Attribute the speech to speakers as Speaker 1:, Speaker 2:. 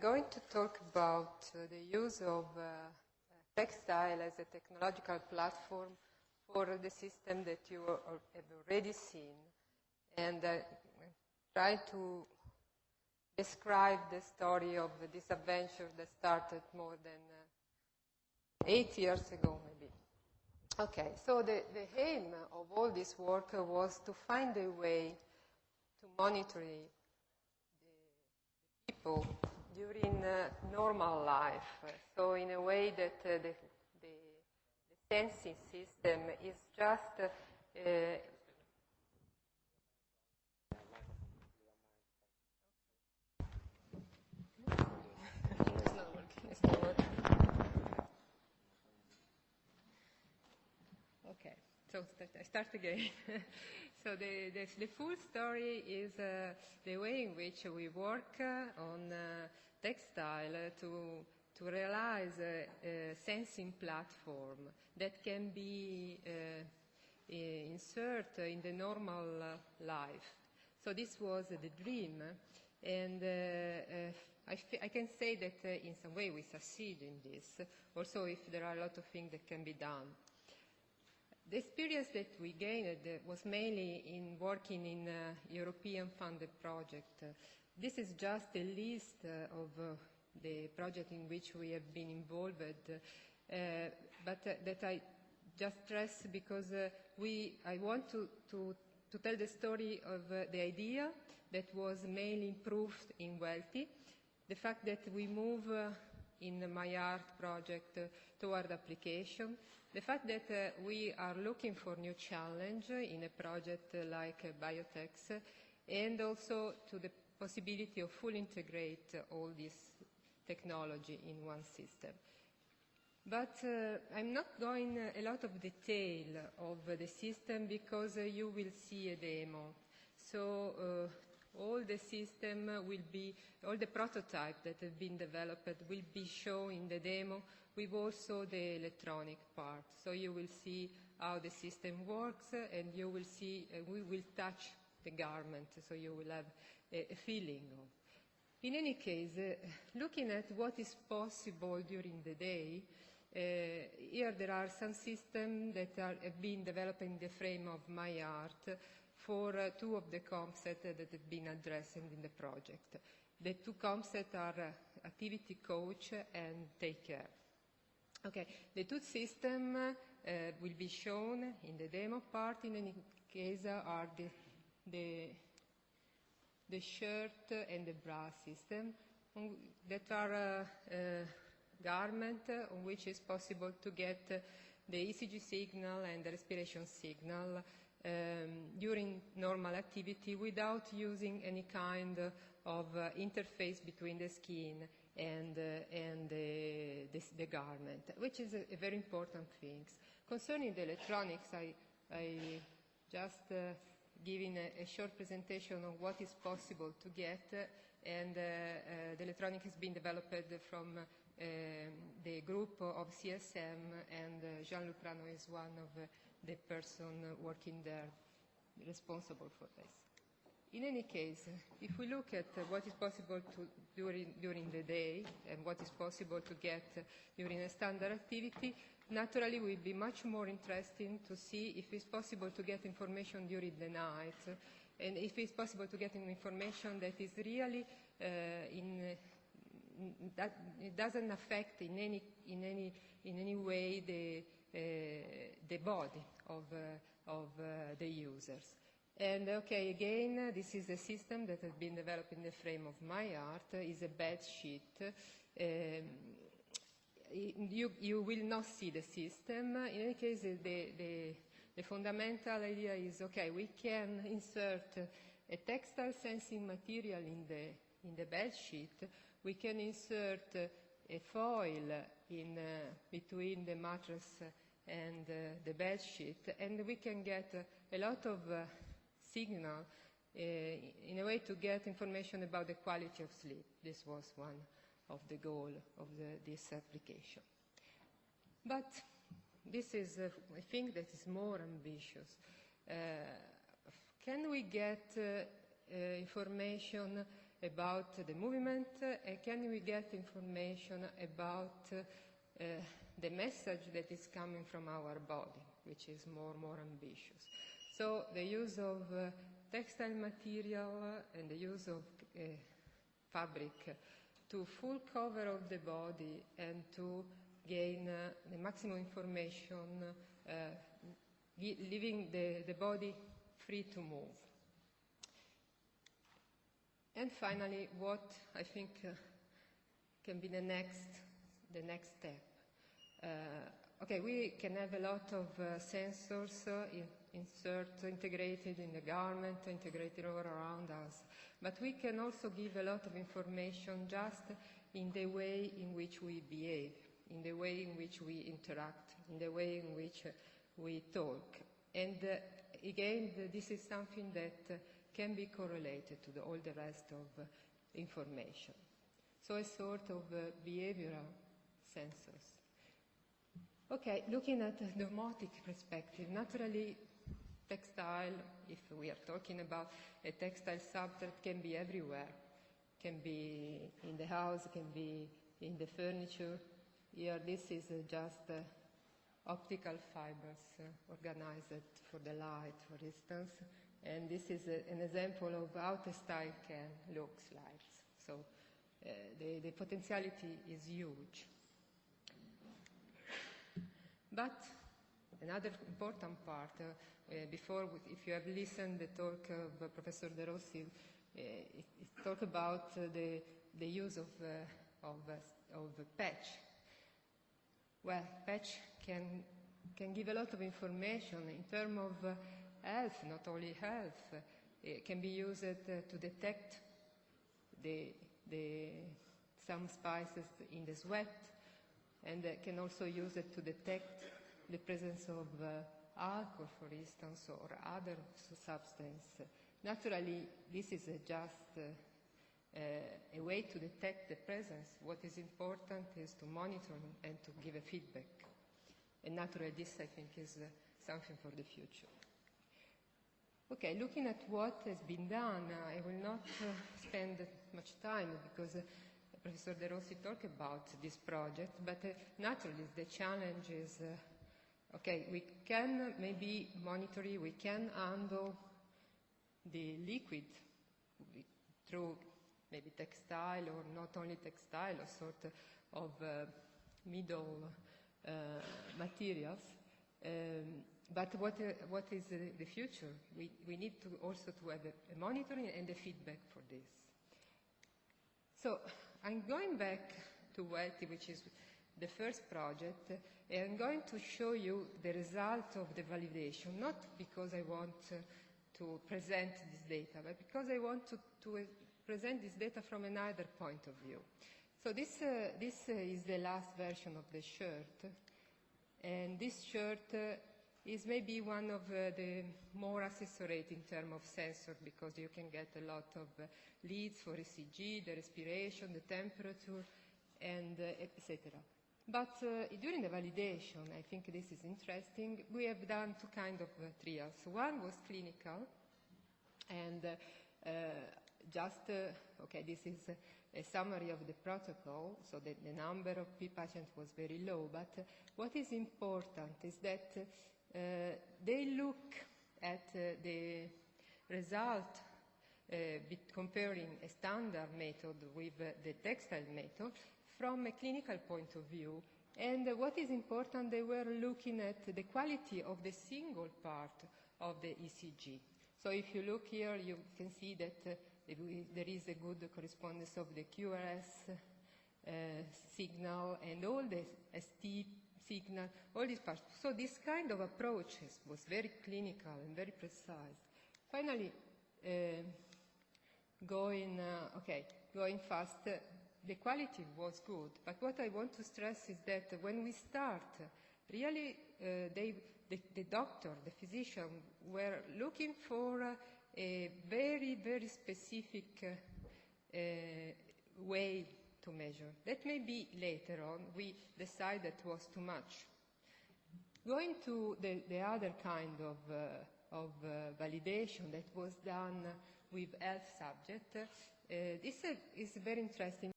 Speaker 1: going to talk about the use of textile as a technological platform for the system that you have already seen, and try to describe the story of this adventure that started more than 8 years ago, maybe. Okay, so the aim of all this work was to find a way to monitor the people during normal life, so in a way that the sensing system is just it's not working. Okay, so I start again. So the full story is the way in which we work on textile to realize a sensing platform that can be inserted in the normal life. So this was the dream, and I can say that in some way we succeed in this, also if there are a lot of things that can be done. The experience that we gained was mainly in working in a European funded project. This is just a list of the project in which we have been involved, but that I just stress because I want to tell the story of the idea that was mainly improved in Wealthy, the fact that we move in My Art project toward application, the fact that we are looking for new challenge in a project like Biotex, and also to the possibility of fully integrate all this technology in one system. But I'm not going a lot of detail of the system because you will see a demo. So all the system will be, all the prototype that have been developed will be shown in the demo with also the electronic part. So you will see how the system works, and you will see, we will touch the garment, so you will have a feeling of. In any case, looking at what is possible during the day, here there are some systems that have been developed in the frame of My Art for two of the concepts that have been addressed in the project. The two concepts are activity coach and take care. Okay, the two systems will be shown in the demo part. In any case, are the shirt and the bra system that are garment on which is possible to get the ECG signal and the respiration signal during normal activity without using any kind of interface between the skin and the garment, which is a very important thing. Concerning the electronics, I just giving a short presentation on what is possible to get, and the electronic has been developed from the group of CSM, and Jean-Luc Rano is one of the person working there responsible for this. In any case, if we look at what is possible to during the day and what is possible to get during a standard activity, naturally it will be much more interesting to see if it's possible to get information during the night, and if it's possible to get information that is really that it doesn't affect in any way the body of the users. And okay, again, this is a system that has been developed in the frame of My Art. It's a bed sheet. You will not see the system. In any case, the fundamental idea is, okay, we can insert a textile sensing material in the bed sheet. We can insert a foil in between the mattress and the bed sheet, and we can get a lot of signal in a way to get information about the quality of sleep. This was one of the goal of this application. But this is a thing that is more ambitious. Can we get information about the movement, and can we get information about the message that is coming from our body, which is more ambitious. So the use of textile material and the use of fabric to full cover of the body and to gain the maximum information, leaving the body free to move. And finally, what I think can be the next step. Okay, we can have a lot of sensors integrated in the garment, integrated all around us. But we can also give a lot of information just in the way in which we behave, in the way in which we interact, in the way in which we talk. And again, this is something that can be correlated to all the rest of information. So a sort of behavioral sensors. Okay, looking at the domotic perspective, naturally textile, if we are talking about a textile subject, can be everywhere. Can be in the house, can be in the furniture. Here, this is just optical fibers organized for the light, for instance. And this is an example of how textile can look like. So the potentiality is huge. But another important part, before, if you have listened to the talk of Professor De Rossi, it talked about the use of patch. Well, patch can give a lot of information in terms of health, not only health. It can be used to detect some spices in the sweat, and can also use it to detect the presence of alcohol, for instance, or other substance. Naturally, this is just a way to detect the presence. What is important is to monitor and to give a feedback. And naturally, this, I think, is something for the future. Okay, looking at what has been done, I will not spend much time because Professor De Rossi talked about this project, but naturally the challenge is, okay, we can maybe monitor it, we can handle the liquid through maybe textile or not only textile, or sort of middle materials. But what is the future? We need to also to have a monitoring and a feedback for this. So I'm going back to WELTI, which is the first project, and I'm going to show you the result of the validation, not because I want to present this data, but because I want to present this data from another point of view. So this is the last version of the shirt, and this shirt is maybe one of the more accessorized in terms of sensor, because you can get a lot of leads for ECG, the respiration, the temperature, and etc. But during the validation, I think this is interesting, we have done two kinds of trials. One was clinical, and okay, this is a summary of the protocol, so that the number of patients was very low, but what is important is that they look at the result comparing a standard method with the textile method from a clinical point of view. And what is important, they were looking at the quality of the single part of the ECG. So if you look here, you can see that there is a good correspondence of the QRS signal and all the ST signal, all these parts. So this kind of approaches was very clinical and very precise. Finally, going fast, the quality was good. But what I want to stress is that when we start, really the doctor, the physician, were looking for a very, very specific way to measure. That maybe later on we decide that was too much. Going to the other kind of validation that was done with health subject, This is very interesting.